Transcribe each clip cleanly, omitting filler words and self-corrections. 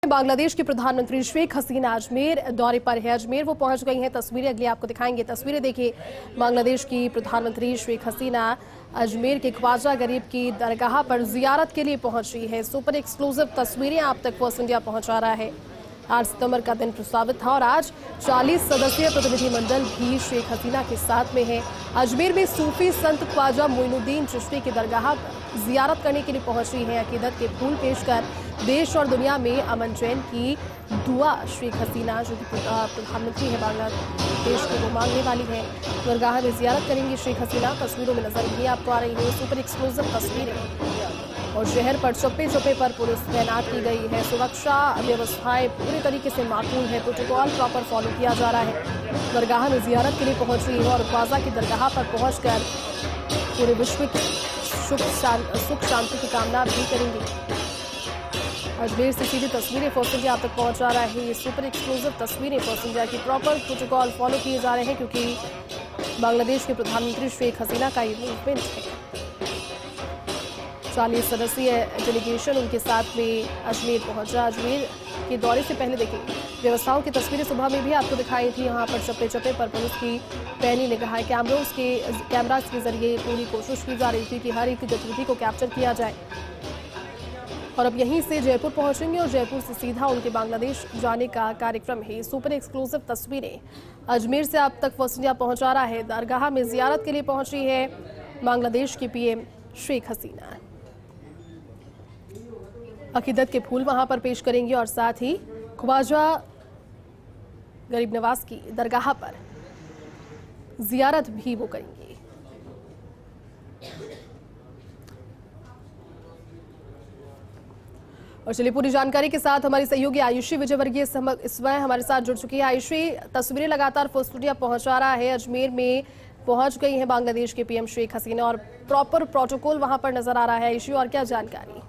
बांग्लादेश के प्रधानमंत्री शेख हसीना अजमेर दौरे पर है। अजमेर वो पहुंच गई हैं। तस्वीरें अगली आपको दिखाएंगे। तस्वीरें देखिए, बांग्लादेश की प्रधानमंत्री शेख हसीना अजमेर के ख्वाजा गरीब की दरगाह पर जियारत के लिए पहुंच रही है। सुपर एक्सक्लूसिव तस्वीरें आप तक फर्स्ट इंडिया पहुंचा रहा है। 8 सितंबर का दिन प्रस्तावित था और आज 40 सदस्यीय प्रतिनिधिमंडल भी शेख हसीना के साथ में है। अजमेर में सूफी संत ख्वाजा मोइनुद्दीन चिश्ती की दरगाह पर जियारत करने के लिए पहुंच रही है। अकीदत के फूल पेश कर देश और दुनिया में अमन चैन की दुआ शेख हसीना जो कि प्रधानमंत्री है बांग्लादेश को वो मांगने वाली है। दरगाह में जियारत करेंगी शेख हसीना। तस्वीरों में नजर भी आपको आ रही है सुपर एक्सक्लूसिव तस्वीरें। और शहर पर चप्पे चप्पे पर पुलिस तैनात की गई है। सुरक्षा व्यवस्थाएं पूरी तरीके से माकूल है। प्रोटोकॉल प्रॉपर फॉलो किया जा रहा है। दरगाह में जियारत के लिए पहुंच रही है और ख्वाजा की दरगाह पर पहुंचकर पूरे विश्व की सुख शांति की कामना भी करेंगी। अजमेर से सीधी तस्वीरें फर्स्ट इंडिया आप तक पहुंचा रहा है। ये सुपर एक्सक्लूसिव तस्वीरें फर्स्ट इंडिया की। प्रॉपर प्रोटोकॉल फॉलो किए जा रहे हैं क्योंकि बांग्लादेश के प्रधानमंत्री शेख हसीना का ये मूवमेंट है। 40 सदस्यीय डेलीगेशन उनके साथ में अजमेर पहुंचा। अजमेर के दौरे से पहले देखिए व्यवस्थाओं की तस्वीरें सुबह में भी आपको दिखाई थी। यहाँ पर चप्पे चप्पे पर पुलिस की पैनी निगाहें कैमरास के जरिए पूरी कोशिश की जा रही थी कि हर एक गतिविधि को कैप्चर किया जाए। और अब यहीं से जयपुर पहुंचेंगे और जयपुर से सीधा उनके बांग्लादेश जाने का कार्यक्रम है। सुपर एक्सक्लूसिव तस्वीरें अजमेर से आप तक फर्स्ट इंडिया पहुंचा रहा है। दरगाह में जियारत के लिए पहुंच रही है बांग्लादेश की पीएम शेख हसीना। अकीदत के फूल वहां पर पेश करेंगी और साथ ही ख्वाजा गरीब नवाज की दरगाह पर जियारत भी वो करेंगी। और चलिए पूरी जानकारी के साथ हमारी सहयोगी आयुषी विजयवर्गीय इस समय हमारे साथ जुड़ चुकी है। आयुषी, तस्वीरें लगातार फर्स्ट इंडिया पहुंचा रहा है। अजमेर में पहुंच गई है बांग्लादेश के पीएम शेख हसीना और प्रॉपर प्रोटोकॉल वहां पर नजर आ रहा है। आयुषी, और क्या जानकारी?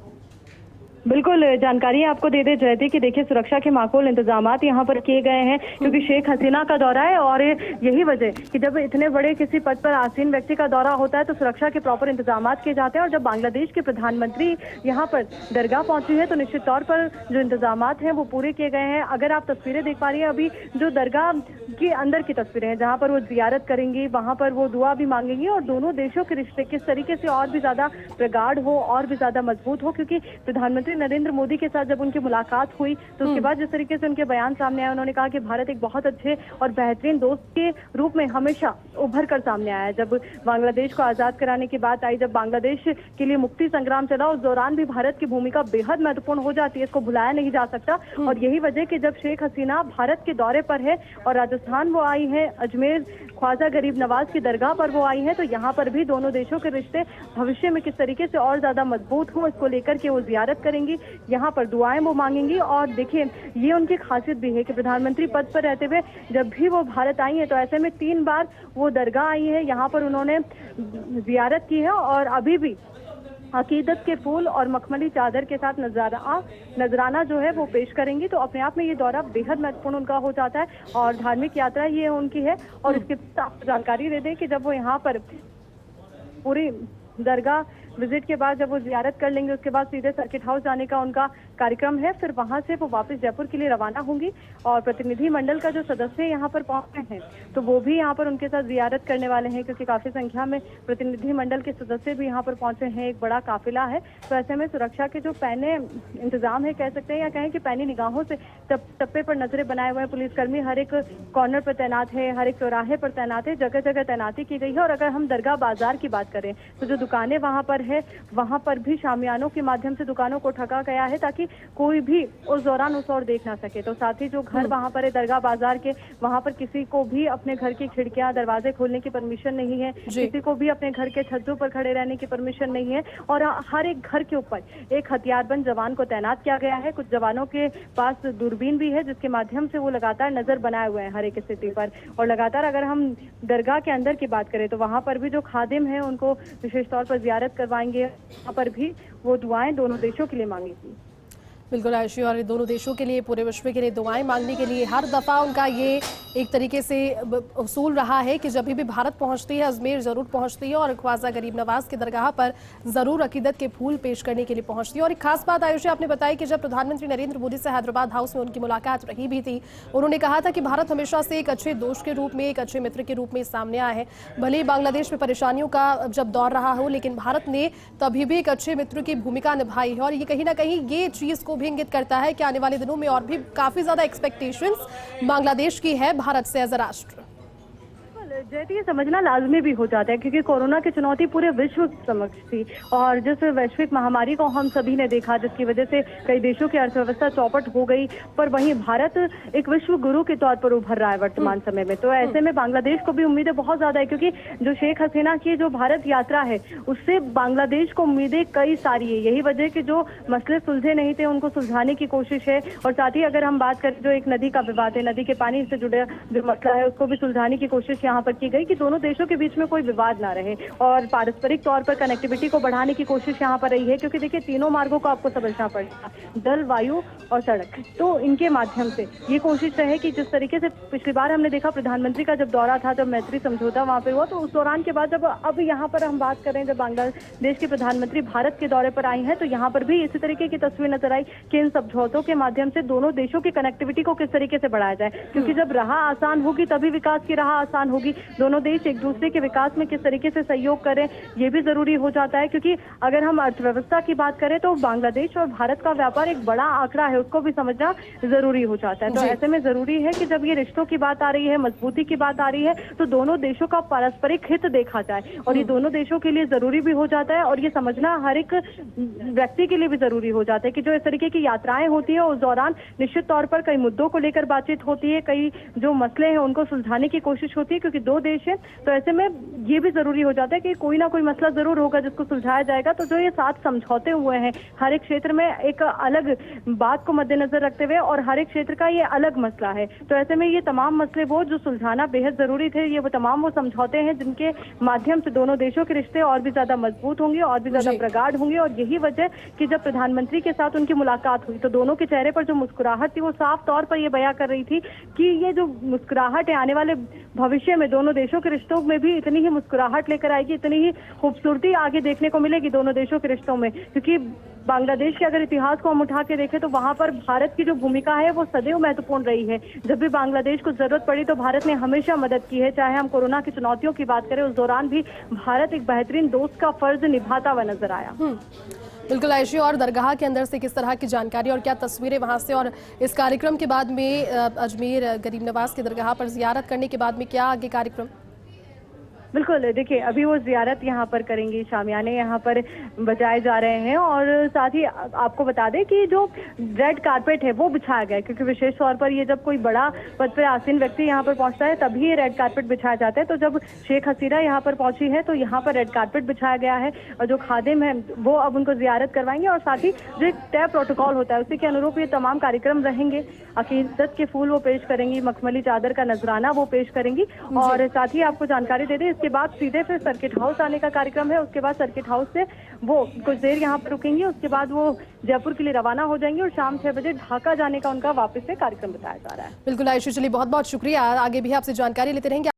बिल्कुल जानकारी आपको दे दे जयती कि देखिए सुरक्षा के माकूल इंतजामात यहाँ पर किए गए हैं क्योंकि शेख हसीना का दौरा है और यही वजह कि जब इतने बड़े किसी पद पर आसीन व्यक्ति का दौरा होता है तो सुरक्षा के प्रॉपर इंतजामात किए जाते हैं। और जब बांग्लादेश के प्रधानमंत्री यहाँ पर दरगाह पहुंची है तो निश्चित तौर पर जो इंतजामात हैं वो पूरे किए गए हैं। अगर आप तस्वीरें देख पा रही हैं अभी जो दरगाह के अंदर की तस्वीरें हैं जहाँ पर वो जियारत करेंगी, वहाँ पर वो दुआ भी मांगेंगी और दोनों देशों के रिश्ते किस तरीके से और भी ज्यादा प्रगाढ़ हो और भी ज्यादा मजबूत हो। क्योंकि प्रधानमंत्री नरेंद्र मोदी के साथ जब उनकी मुलाकात हुई तो उसके बाद जिस तरीके से उनके बयान सामने आए, उन्होंने कहा कि भारत एक बहुत अच्छे और बेहतरीन दोस्त के रूप में हमेशा उभर कर सामने आया है। जब बांग्लादेश को आजाद कराने की बात आई, जब बांग्लादेश के लिए मुक्ति संग्राम चला, उस दौरान भी भारत की भूमिका बेहद महत्वपूर्ण हो जाती है। इसको भुलाया नहीं जा सकता। और यही वजह कि जब शेख हसीना भारत के दौरे पर है और राजस्थान वो आई है, अजमेर ख्वाजा गरीब नवाज की दरगाह पर वो आई है, तो यहाँ पर भी दोनों देशों के रिश्ते भविष्य में किस तरीके से और ज्यादा मजबूत हो इसको लेकर के वो जियारत करेंगी, यहाँ पर दुआएं वो मांगेंगी। और देखिए ये उनकी खासियत भी है कि प्रधानमंत्री पद पर रहते हुए जब भी वो भारत आई है तो ऐसे में 3 बार वो दरगाह आई है, यहाँ पर उन्होंने जियारत की है और अभी भी अकीदत के फूल और मखमली चादर के साथ नजराना जो है वो पेश करेंगी। तो अपने आप में ये दौरा बेहद महत्वपूर्ण उनका हो जाता है और धार्मिक यात्रा ये उनकी है। और इसके साथ जानकारी दे दें कि जब वो यहाँ पर पूरी दरगाह विजिट के बाद जब वो जियारत कर लेंगे उसके बाद सीधे सर्किट हाउस जाने का उनका कार्यक्रम है। फिर वहां से वो वापस जयपुर के लिए रवाना होंगी और प्रतिनिधि मंडल का जो सदस्य यहाँ पर पहुंचे हैं तो वो भी यहाँ पर उनके साथ जियारत करने वाले हैं क्योंकि काफी संख्या में प्रतिनिधि मंडल के सदस्य भी यहाँ पर पहुंचे हैं। एक बड़ा काफिला है। तो ऐसे में सुरक्षा के जो पैने इंतजाम है कह सकते हैं या कहें कि पैनी निगाहों से टप्पे पर नजरें बनाए हुए हैं। पुलिसकर्मी हर एक कॉर्नर पर तैनात है, हर एक चौराहे पर तैनात है, जगह जगह तैनाती की गई है। और अगर हम दरगाह बाजार की बात करें तो जो दुकानें वहां पर है वहां पर भी शामियानों के माध्यम से दुकानों को ढका गया है ताकि कोई भी उस दौरान उस ओर देख ना सके। तो साथ ही जो घर वहां पर है दरगाह बाजार के, वहां पर किसी को भी अपने घर की खिड़कियां दरवाजे खोलने की परमिशन नहीं है, किसी को भी अपने घर के छज्जों पर खड़े रहने की परमिशन नहीं है। और हर एक घर के ऊपर एक हथियारबंद जवान को तैनात किया गया है। कुछ जवानों के पास दूरबीन भी है जिसके माध्यम से वो लगातार नजर बनाए हुए हैं हर एक स्थिति पर। और लगातार अगर हम दरगाह के अंदर की बात करें तो वहां पर भी जो खादिम है उनको विशेष तौर पर जियारत करवाएंगे, वहां पर भी वो दुआएं दोनों देशों के लिए मांगेगी। बिल्कुल आयुषी, और दोनों देशों के लिए, पूरे विश्व के लिए दुआएं मांगने के लिए हर दफ़ा उनका ये एक तरीके से उसूल रहा है कि जब भी भारत पहुंचती है अजमेर ज़रूर पहुंचती है और ख्वाजा गरीब नवाज की दरगाह पर ज़रूर अकीदत के फूल पेश करने के लिए पहुंचती है। और एक खास बात आयुषी आपने बताई कि जब प्रधानमंत्री नरेंद्र मोदी से हैदराबाद हाउस में उनकी मुलाकात रही भी थी, उन्होंने कहा था कि भारत हमेशा से एक अच्छे दोस्त के रूप में, एक अच्छे मित्र के रूप में सामने आया है। भले ही बांग्लादेश में परेशानियों का जब दौर रहा हो, लेकिन भारत ने तभी भी एक अच्छे मित्र की भूमिका निभाई है। और ये कहीं ना कहीं ये चीज़ को भी इंगित करता है कि आने वाले दिनों में और भी काफी ज्यादा एक्सपेक्टेशंस बांग्लादेश की है भारत से एज अ राष्ट्र। जैसे ये समझना लाजमी भी हो जाता है क्योंकि कोरोना की चुनौती पूरे विश्व समक्ष थी और जिस वैश्विक महामारी को हम सभी ने देखा, जिसकी वजह से कई देशों की अर्थव्यवस्था चौपट हो गई, पर वहीं भारत एक विश्व गुरु के तौर पर उभर रहा है वर्तमान समय में। तो ऐसे में बांग्लादेश को भी उम्मीदें बहुत ज्यादा है क्योंकि जो शेख हसीना की जो भारत यात्रा है उससे बांग्लादेश को उम्मीदें कई सारी है। यही वजह कि जो मसले सुलझे नहीं थे उनको सुलझाने की कोशिश है। और साथ ही अगर हम बात करें जो एक नदी का विवाद है, नदी के पानी से जुड़े जो मसला है उसको भी सुलझाने की कोशिश यहाँ पर की गई कि दोनों देशों के बीच में कोई विवाद ना रहे और पारस्परिक तौर पर कनेक्टिविटी को बढ़ाने की कोशिश यहाँ पर रही है। क्योंकि देखिए तीनों मार्गों को आपको समझना पड़ेगा, जल, वायु और सड़क। तो इनके माध्यम से ये कोशिश रहे कि जिस तरीके से पिछली बार हमने देखा प्रधानमंत्री का जब दौरा था, जब मैत्री समझौता वहाँ पे हुआ, तो उस दौरान के बाद जब अब यहाँ पर हम बात करें जब बांग्लादेश के प्रधानमंत्री भारत के दौरे पर आई हैं तो यहाँ पर भी इसी तरीके की तस्वीर नजर आई कि इन समझौतों के माध्यम से दोनों देशों की कनेक्टिविटी को किस तरीके से बढ़ाया जाए। क्योंकि जब राह आसान होगी तभी विकास की राह आसान होगी। दोनों देश एक दूसरे के विकास में किस तरीके से सहयोग करें ये भी जरूरी हो जाता है। क्योंकि अगर हम अर्थव्यवस्था की बात करें तो बांग्लादेश और भारत का व्यापार एक बड़ा आंकड़ा है, उसको भी समझना जरूरी हो जाता है। तो ऐसे में जरूरी है कि जब ये रिश्तों की बात आ रही है, मजबूती की बात आ रही है, तो दोनों देशों का पारस्परिक हित देखा जाए और ये दोनों देशों के लिए जरूरी भी हो जाता है। और ये समझना हर एक व्यक्ति के लिए भी जरूरी हो जाता है कि जो इस तरीके की यात्राएं होती है उस दौरान निश्चित तौर पर कई मुद्दों को लेकर बातचीत होती है, कई जो मसले हैं उनको सुलझाने की कोशिश होती है। क्योंकि दो देश हैं तो ऐसे में ये भी जरूरी हो जाता है कि कोई ना कोई मसला जरूर होगा जिसको सुलझाया जाएगा। तो जो ये 7 समझौते हुए हैं हर एक क्षेत्र में एक अलग बात को मद्देनजर रखते हुए और हर एक क्षेत्र का ये अलग मसला है, तो ऐसे में ये तमाम मसले वो जो सुलझाना बेहद जरूरी थे, ये वो तमाम वो समझौते हैं जिनके माध्यम से दोनों देशों के रिश्ते और भी ज्यादा मजबूत होंगे, और भी ज्यादा प्रगाढ़ होंगे। और यही वजह कि जब प्रधानमंत्री के साथ उनकी मुलाकात हुई तो दोनों के चेहरे पर जो मुस्कुराहट थी वो साफ तौर पर ये बयां कर रही थी कि ये जो मुस्कुराहट है आने वाले भविष्य में दोनों देशों के रिश्तों में भी इतनी ही मुस्कुराहट लेकर आएगी, इतनी ही खूबसूरती आगे देखने को मिलेगी दोनों देशों के रिश्तों में। क्योंकि बांग्लादेश के अगर इतिहास को हम उठा के देखें तो वहां पर भारत की जो भूमिका है वो सदैव महत्वपूर्ण रही है। जब भी बांग्लादेश को जरूरत पड़ी तो भारत ने हमेशा मदद की है। चाहे हम कोरोना की चुनौतियों की बात करें, उस दौरान भी भारत एक बेहतरीन दोस्त का फर्ज निभाता हुआ नजर आया। बिल्कुल आयुषी, और दरगाह के अंदर से किस तरह की जानकारी और क्या तस्वीरें वहां से, और इस कार्यक्रम के बाद में अजमेर गरीब नवाज की दरगाह पर जियारत करने के बाद में क्या आगे कार्यक्रम? बिल्कुल, देखिए अभी वो जियारत यहाँ पर करेंगी, शामियाने यहाँ पर बजाए जा रहे हैं। और साथ ही आपको बता दें कि जो रेड कारपेट है वो बिछाया गया है क्योंकि विशेष तौर पर ये जब कोई बड़ा पद पर आसीन व्यक्ति यहाँ पर पहुंचता है तभी ये रेड कारपेट बिछाया जाता है। तो जब शेख हसीना यहाँ पर पहुंची है तो यहाँ पर रेड कारपेट बिछाया गया है और जो खादिम है वो अब उनको जियारत करवाएंगे। और साथ ही जो एक तय प्रोटोकॉल होता है उसी के अनुरूप ये तमाम कार्यक्रम रहेंगे। अकीदत के फूल वो पेश करेंगी, मखमली चादर का नजराना वो पेश करेंगी। और साथ ही आपको जानकारी दे दें इसके बाद सीधे फिर सर्किट हाउस आने का कार्यक्रम है। उसके बाद सर्किट हाउस से वो कुछ देर यहाँ पर रुकेंगी, उसके बाद वो जयपुर के लिए रवाना हो जाएंगी और शाम 6 बजे ढाका जाने का उनका वापस से कार्यक्रम बताया जा रहा है। बिल्कुल आयुषी, चलिए बहुत बहुत शुक्रिया, आगे भी आपसे जानकारी लेते रहेंगे।